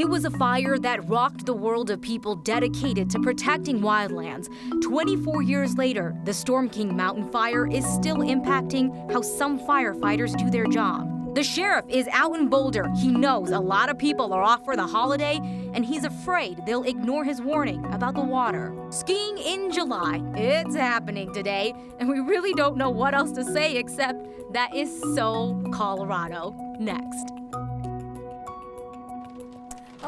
It was a fire that rocked the world of people dedicated to protecting wildlands. 24 years later, the Storm King mountain fire is still impacting how some firefighters do their job. The sheriff is out in Boulder. He knows a lot of people are off for the holiday, and he's afraid they'll ignore his warning about the water. Skiing in July, it's happening today, and we really don't know what else to say except that is so Colorado. Next.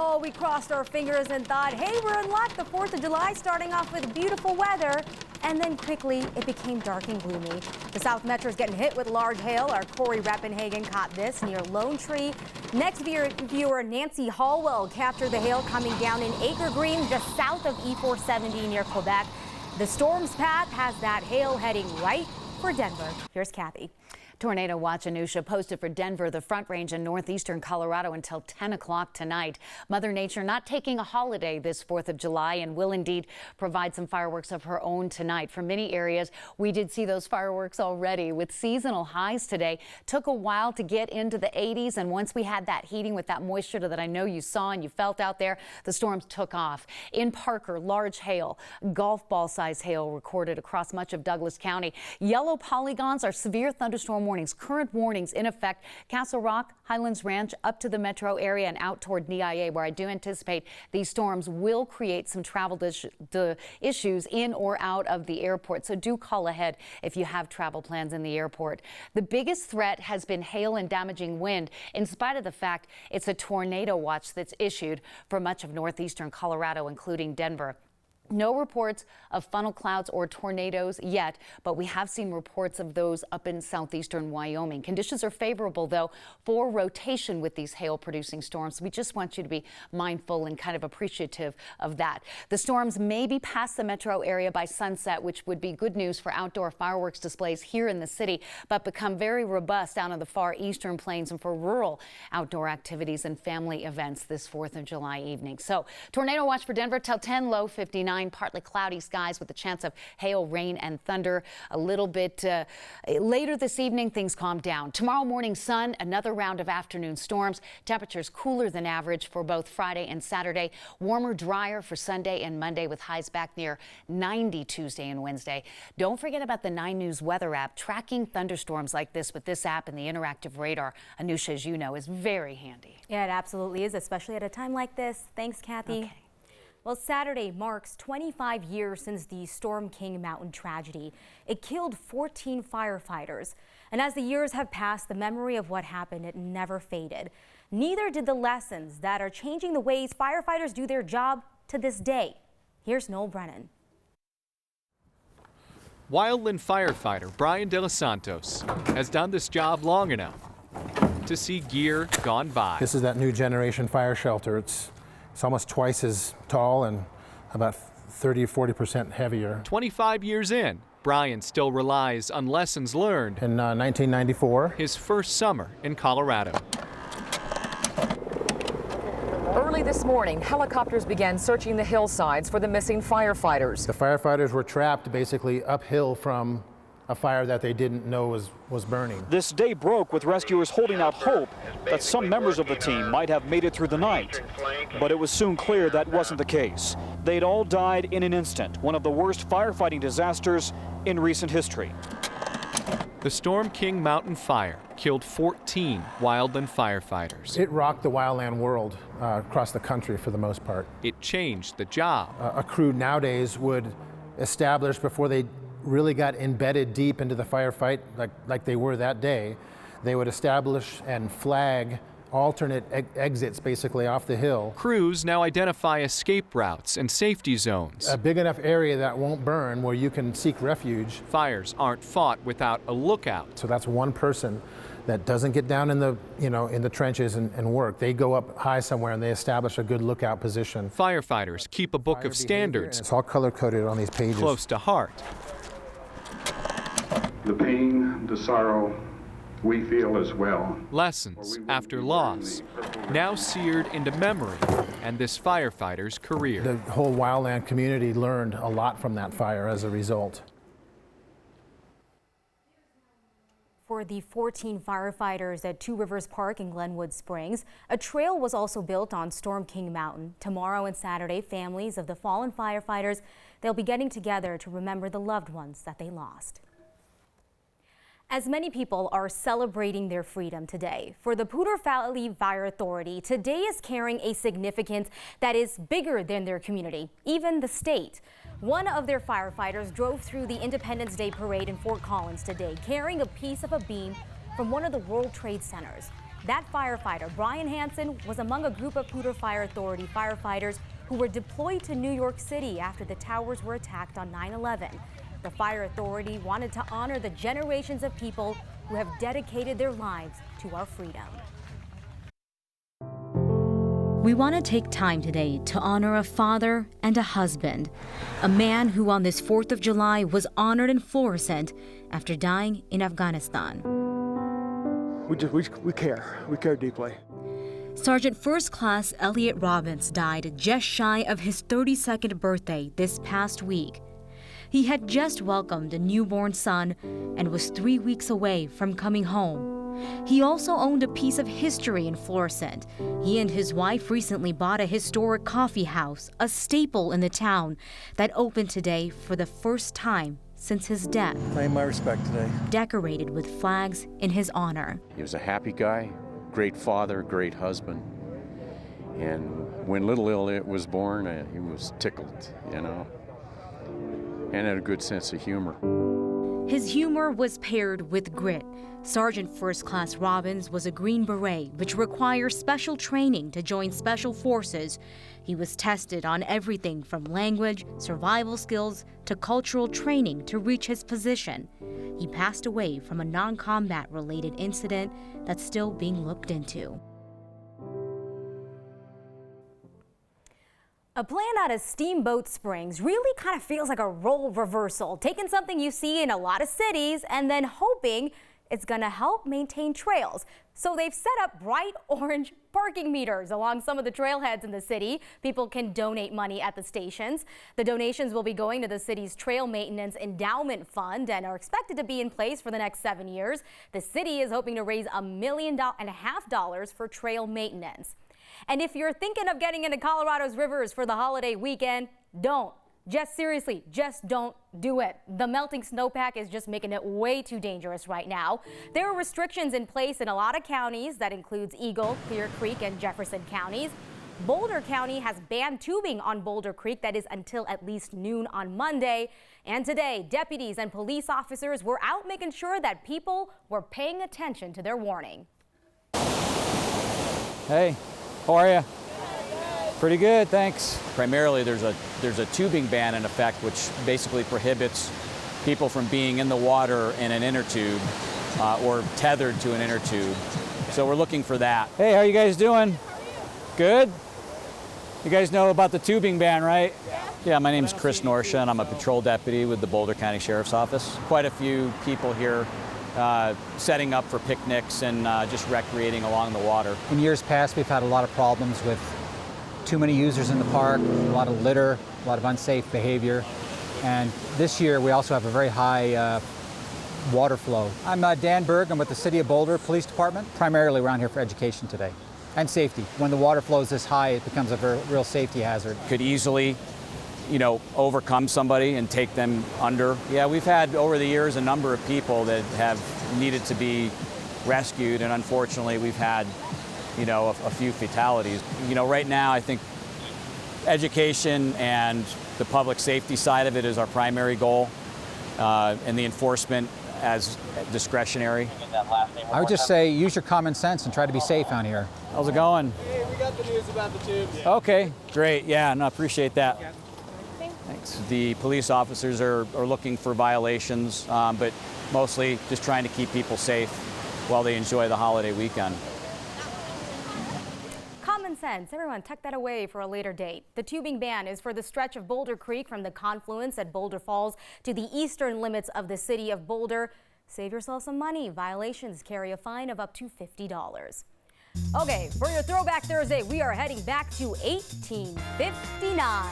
Oh, we crossed our fingers and thought, hey, we're in luck. The 4th of July starting off with beautiful weather. And then quickly, it became dark and gloomy. The South Metro is getting hit with large hail. Our Corey Rappenhagen caught this near Lone Tree. Next viewer Nancy Hallwell captured the hail coming down in Acre Green, just south of E470 near Quebec. The storm's path has that hail heading right for Denver. Here's Kathy. Tornado Watch Anusha posted for Denver, the Front Range in northeastern Colorado until 10 o'clock tonight. Mother Nature not taking a holiday this 4th of July and will indeed provide some fireworks of her own tonight. For many areas, we did see those fireworks already with seasonal highs today. Took a while to get into the 80s, and once we had that heating with that moisture that I know you saw and you felt out there, the storms took off. In Parker, large hail, golf ball size hail recorded across much of Douglas County. Yellow polygons are severe thunderstorm warnings. Current warnings in effect. Castle Rock, Highlands Ranch, up to the metro area and out toward NEIA, where I do anticipate these storms will create some travel issues in or out of the airport. So do call ahead if you have travel plans in the airport. The biggest threat has been hail and damaging wind, in spite of the fact it's a tornado watch that's issued for much of northeastern Colorado, including Denver. No reports of funnel clouds or tornadoes yet, but we have seen reports of those up in southeastern Wyoming. Conditions are favorable, though, for rotation with these hail-producing storms. We just want you to be mindful and kind of appreciative of that. The storms may be past the metro area by sunset, which would be good news for outdoor fireworks displays here in the city, but become very robust down in the far eastern plains and for rural outdoor activities and family events this 4th of July evening. So, tornado watch for Denver till 10, low 59. Partly cloudy skies with a chance of hail, rain and thunder. A little bit later this evening, things calm down. Tomorrow morning, sun, another round of afternoon storms. Temperatures cooler than average for both Friday and Saturday. Warmer, drier for Sunday and Monday with highs back near 90 Tuesday and Wednesday. Don't forget about the 9 News weather app. Tracking thunderstorms like this with this app and the interactive radar, Anusha, as you know, is very handy. Yeah, it absolutely is, especially at a time like this. Thanks, Kathy. Okay. Well, Saturday marks 25 years since the Storm King mountain tragedy. It killed 14 firefighters. And as the years have passed, the memory of what happened, it never faded. Neither did the lessons that are changing the ways firefighters do their job to this day. Here's Noel Brennan. Wildland firefighter Brian De Los Santos has done this job long enough to see gear gone by. This is that new generation fire shelter. It's almost twice as tall and about 30 or 40% heavier. 25 years in, Brian still relies on lessons learned in 1994. His first summer in Colorado. Early this morning, helicopters began searching the hillsides for the missing firefighters. The firefighters were trapped basically uphill from a fire that they didn't know was burning. This day broke with rescuers holding out hope that some members of the team might have made it through the night. But it was soon clear that wasn't the case. They'd all died in an instant, one of the worst firefighting disasters in recent history. The Storm King mountain fire killed 14 wildland firefighters. It rocked the wildland world across the country for the most part. It changed the job. A crew nowadays would establish, before they really got embedded deep into the firefight like they were that day, they would establish and flag alternate exits basically off the hill. Crews now identify escape routes and safety zones. A big enough area that won't burn where you can seek refuge. Fires aren't fought without a lookout. So that's one person that doesn't get down in the, in the trenches and work. They go up high somewhere and they establish a good lookout position. Firefighters keep a book of standards. It's all color coded on these pages. Close to heart. The pain, the sorrow, we feel as well. Lessons after loss, now seared into memory and this firefighter's career. The whole wildland community learned a lot from that fire as a result. For the 14 firefighters at Two Rivers Park in Glenwood Springs, a trail was also built on Storm King Mountain. Tomorrow and Saturday, families of the fallen firefighters, they'll be getting together to remember the loved ones that they lost. As many people are celebrating their freedom today, for the Poudre Valley Fire Authority, today is carrying a significance that is bigger than their community, even the state. One of their firefighters drove through the Independence Day parade in Fort Collins today, carrying a piece of a beam from one of the World Trade Centers. That firefighter, Brian Hansen, was among a group of Poudre Fire Authority firefighters who were deployed to New York City after the towers were attacked on 9/11. The Fire Authority wanted to honor the generations of people who have dedicated their lives to our freedom. We want to take time today to honor a father and a husband, a man who on this 4th of July was honored in Florissant after dying in Afghanistan. We care deeply. Sergeant First Class Elliot Robbins died just shy of his 32nd birthday this past week. He had just welcomed a newborn son and was 3 weeks away from coming home. He also owned a piece of history in Florissant. He and his wife recently bought a historic coffee house, a staple in the town, that opened today for the first time since his death. Claim my respect today. Decorated with flags in his honor. He was a happy guy, great father, great husband. And when little Elliot was born, he was tickled, you know, and had a good sense of humor. His humor was paired with grit. Sergeant First Class Robbins was a Green Beret, which requires special training to join special forces. He was tested on everything from language, survival skills, to cultural training to reach his position. He passed away from a non-combat related incident that's still being looked into. A plan out of Steamboat Springs really kind of feels like a role reversal, taking something you see in a lot of cities and then hoping it's going to help maintain trails. So they've set up bright orange parking meters along some of the trailheads in the city. People can donate money at the stations. The donations will be going to the city's Trail Maintenance Endowment Fund and are expected to be in place for the next 7 years. The city is hoping to raise $1.5 million for trail maintenance. And if you're thinking of getting into Colorado's rivers for the holiday weekend, don't. Seriously, just don't do it. The melting snowpack is just making it way too dangerous right now. There are restrictions in place in a lot of counties. That includes Eagle, Clear Creek, and Jefferson counties. Boulder County has banned tubing on Boulder Creek. That is until at least noon on Monday. And today, deputies and police officers were out making sure that people were paying attention to their warning. Hey. How are you? Pretty good, thanks. Primarily, there's a tubing ban in effect, which basically prohibits people from being in the water in an inner tube or tethered to an inner tube. So we're looking for that. Hey, how you guys doing? Good? You guys know about the tubing ban, right? Yeah, my name's Chris Norsha, and I'm a patrol deputy with the Boulder County Sheriff's Office. Quite a few people here setting up for picnics and just recreating along the water. In years past, we've had a lot of problems with too many users in the park, a lot of litter, a lot of unsafe behavior. And this year, we also have a very high water flow. I'm Dan Berg. I'm with the City of Boulder Police Department. Primarily around here for education today and safety. When the water flows this high, it becomes a real safety hazard. Could easily, you know, overcome somebody and take them under. Yeah, we've had over the years a number of people that have needed to be rescued, and unfortunately we've had, you know, a few fatalities. You know, right now I think education and the public safety side of it is our primary goal, and the enforcement as discretionary. I would just say use your common sense and try to be safe out here. How's it going? Hey, we got the news about the tubes. Okay, great. Yeah, no, appreciate that. Thanks. The police officers are looking for violations, but mostly just trying to keep people safe while they enjoy the holiday weekend. Common sense. Everyone, tuck that away for a later date. The tubing ban is for the stretch of Boulder Creek from the confluence at Boulder Falls to the eastern limits of the city of Boulder. Save yourself some money. Violations carry a fine of up to $50. Okay, for your Throwback Thursday, we are heading back to 1859.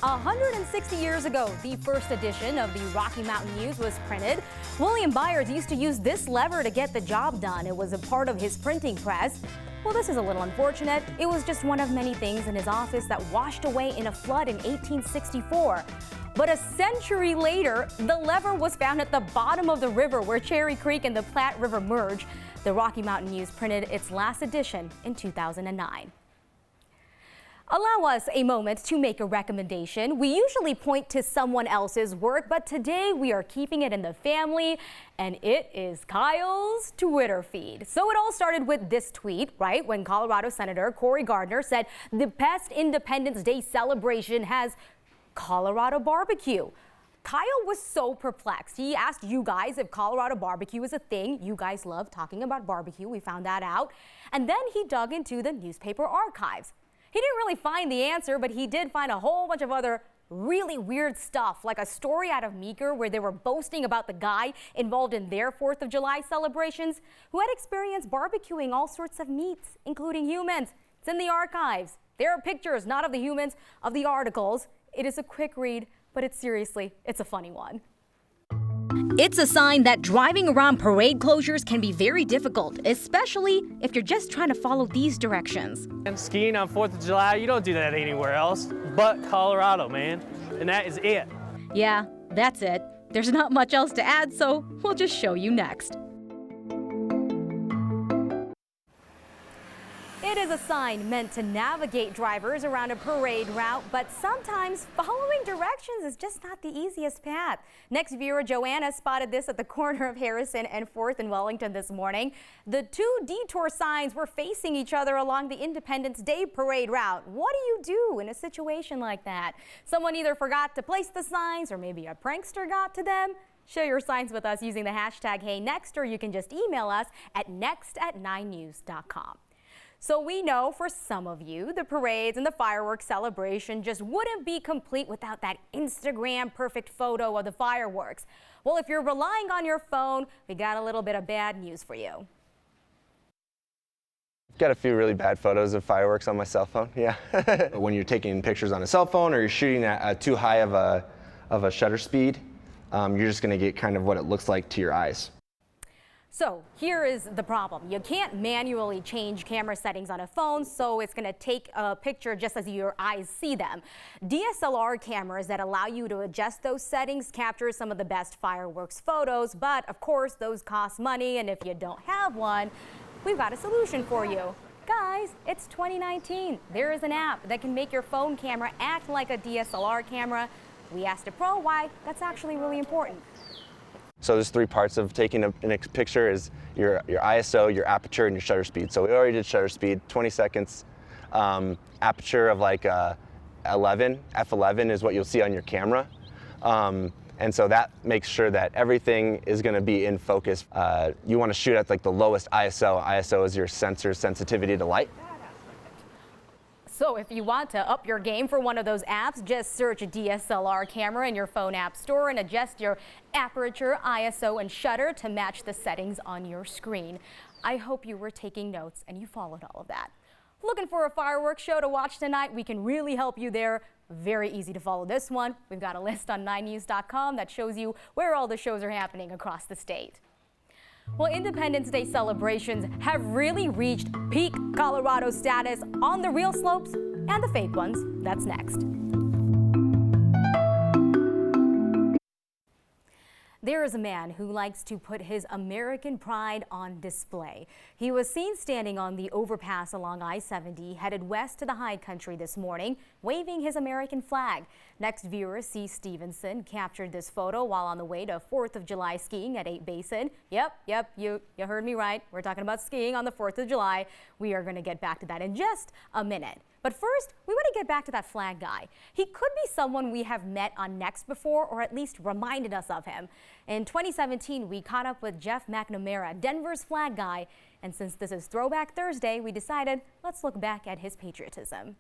160 years ago, the first edition of the Rocky Mountain News was printed. William Byers used to use this lever to get the job done. It was a part of his printing press. Well, this is a little unfortunate. It was just one of many things in his office that washed away in a flood in 1864. But a century later, the lever was found at the bottom of the river where Cherry Creek and the Platte River merge. The Rocky Mountain News printed its last edition in 2009. Allow us a moment to make a recommendation. We usually point to someone else's work, but today we are keeping it in the family, and it is Kyle's Twitter feed. So it all started with this tweet, right? When Colorado Senator Cory Gardner said the best Independence Day celebration has Colorado barbecue. Kyle was so perplexed. He asked you guys if Colorado barbecue is a thing. You guys love talking about barbecue. We found that out. And then he dug into the newspaper archives. He didn't really find the answer, but he did find a whole bunch of other really weird stuff, like a story out of Meeker where they were boasting about the guy involved in their 4th of July celebrations who had experienced barbecuing all sorts of meats, including humans. It's in the archives. There are pictures, not of the humans, of the articles. It is a quick read, but it's a funny one. It's a sign that driving around parade closures can be very difficult, especially if you're just trying to follow these directions. And skiing on 4th of July, you don't do that anywhere else but Colorado, man. And that is it. Yeah, that's it. There's not much else to add, so we'll just show you next. It is a sign meant to navigate drivers around a parade route, but sometimes following directions is just not the easiest path. Next viewer Joanna spotted this at the corner of Harrison and 4th in Wellington this morning. The two detour signs were facing each other along the Independence Day parade route. What do you do in a situation like that? Someone either forgot to place the signs or maybe a prankster got to them. Share your signs with us using the hashtag HeyNext, or you can just email us at next@9news.com. So we know for some of you, the parades and the fireworks celebration just wouldn't be complete without that Instagram perfect photo of the fireworks. Well, if you're relying on your phone, we got a little bit of bad news for you. Got a few really bad photos of fireworks on my cell phone, yeah. When you're taking pictures on a cell phone or you're shooting at too high of a shutter speed, you're just gonna get kind of what it looks like to your eyes. So here is the problem. You can't manually change camera settings on a phone, so it's going to take a picture just as your eyes see them. DSLR cameras that allow you to adjust those settings capture some of the best fireworks photos, but of course those cost money, and if you don't have one, we've got a solution for you. Guys, it's 2019. There is an app that can make your phone camera act like a DSLR camera. We asked a pro why that's actually really important. So there's 3 parts of taking a picture: is your ISO, your aperture, and your shutter speed. So we already did shutter speed, 20 seconds. Aperture of like 11, f11 is what you'll see on your camera. And so that makes sure that everything is going to be in focus. You want to shoot at like the lowest ISO. ISO is your sensor sensitivity to light. So if you want to up your game for one of those apps, just search a DSLR camera in your phone app store and adjust your aperture, ISO, and shutter to match the settings on your screen. I hope you were taking notes and you followed all of that. Looking for a fireworks show to watch tonight? We can really help you there. Very easy to follow this one. We've got a list on 9news.com that shows you where all the shows are happening across the state. Well, Independence Day celebrations have really reached peak Colorado status on the real slopes and the fake ones. That's next. There is a man who likes to put his American pride on display. He was seen standing on the overpass along I-70, headed west to the high country this morning, waving his American flag. Next viewer, C. Stevenson, captured this photo while on the way to 4th of July skiing at 8 Basin. Yep, you heard me right. We're talking about skiing on the 4th of July. We are going to get back to that in just a minute. But first, we want to get back to that flag guy. He could be someone we have met on Next before, or at least reminded us of him. In 2017, we caught up with Jeff McNamara, Denver's flag guy, and since this is Throwback Thursday, we decided let's look back at his patriotism.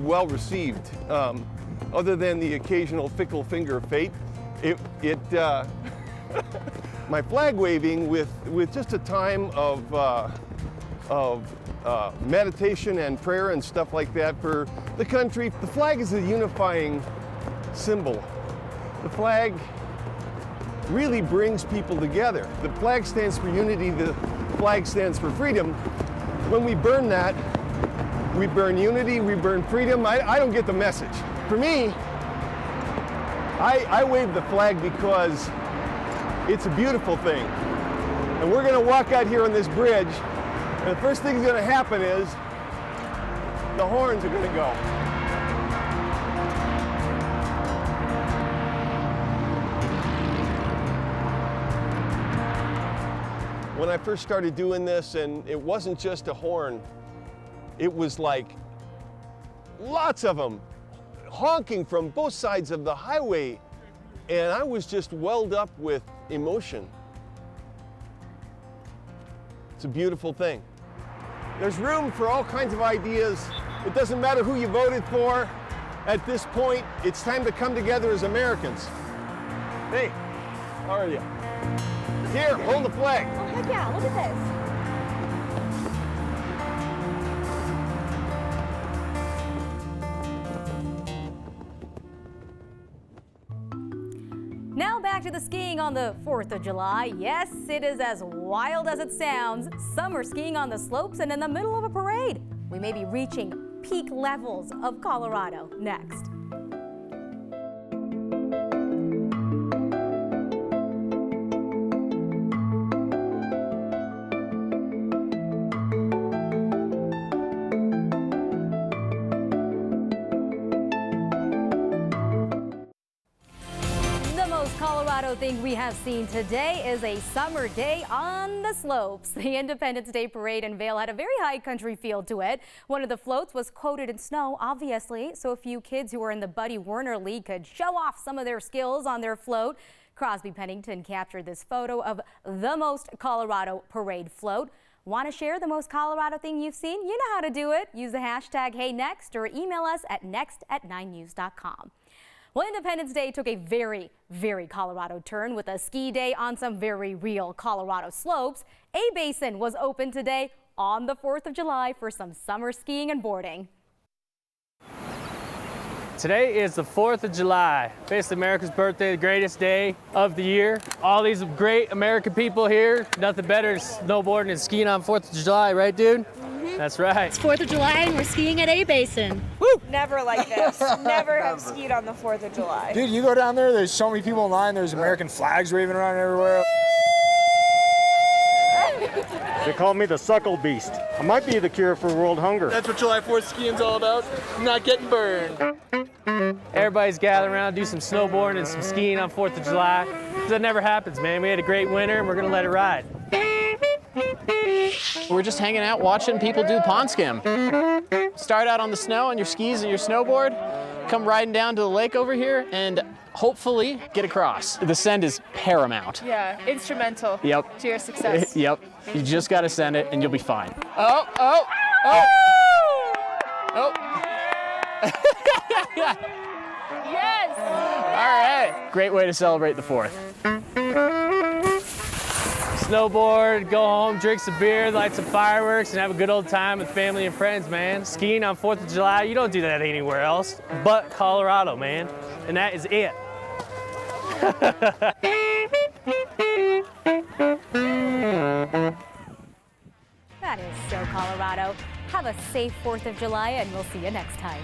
Well received. other than the occasional fickle finger of fate. My flag waving with just a time of meditation and prayer and stuff like that for the country. The flag is a unifying symbol. The flag really brings people together. The flag stands for unity, the flag stands for freedom. When we burn that, we burn unity, we burn freedom. I don't get the message. For me, I wave the flag because it's a beautiful thing. And we're gonna walk out here on this bridge, and the first thing that's gonna happen is the horns are gonna go. When I first started doing this, and it wasn't just a horn, it was like lots of them honking from both sides of the highway, and I was just welled up with emotion. It's a beautiful thing. There's room for all kinds of ideas. It doesn't matter who you voted for. At this point, it's time to come together as Americans. Hey, how are you? Here, hold the flag. Oh, heck yeah, look at this. Now back to the skiing on the 4th of July. Yes, it is as wild as it sounds. Summer skiing on the slopes and in the middle of a parade. We may be reaching peak levels of Colorado next. Colorado thing we have seen today is a summer day on the slopes. The Independence Day Parade in Vail had a very high country feel to it. One of the floats was coated in snow, obviously, so a few kids who were in the Buddy Werner League could show off some of their skills on their float. Crosby Pennington captured this photo of the most Colorado parade float. Want to share the most Colorado thing you've seen? You know how to do it. Use the hashtag HeyNext or email us at next@9news.com. Well, Independence Day took a very, very Colorado turn with a ski day on some very real Colorado slopes. A-Basin was open today on the 4th of July for some summer skiing and boarding. Today is the 4th of July, basically America's birthday, the greatest day of the year. All these great American people here, nothing better than snowboarding and skiing on 4th of July, right, dude? That's right. It's 4th of July and we're skiing at A-Basin. Woo! Never like this. Never have skied on the 4th of July. Dude, you go down there, there's so many people in line, there's American flags waving around everywhere. They call me the suckle beast. I might be the cure for world hunger. That's what July 4th skiing's all about, not getting burned. Everybody's gathering around, do some snowboarding and some skiing on 4th of July. That never happens, man. We had a great winter and we're gonna let it ride. We're just hanging out watching people do pond skim. Start out on the snow on your skis and your snowboard, come riding down to the lake over here and hopefully get across. The send is paramount. Yeah, instrumental Yep. to your success. Yep, you just gotta send it and you'll be fine. Oh, oh, oh! Oh! yes! All right, great way to celebrate the 4th. Snowboard, go home, drink some beer, light some fireworks, and have a good old time with family and friends, man. Skiing on 4th of July, you don't do that anywhere else but Colorado, man. And that is it. That is so Colorado. Have a safe 4th of July and we'll see you next time.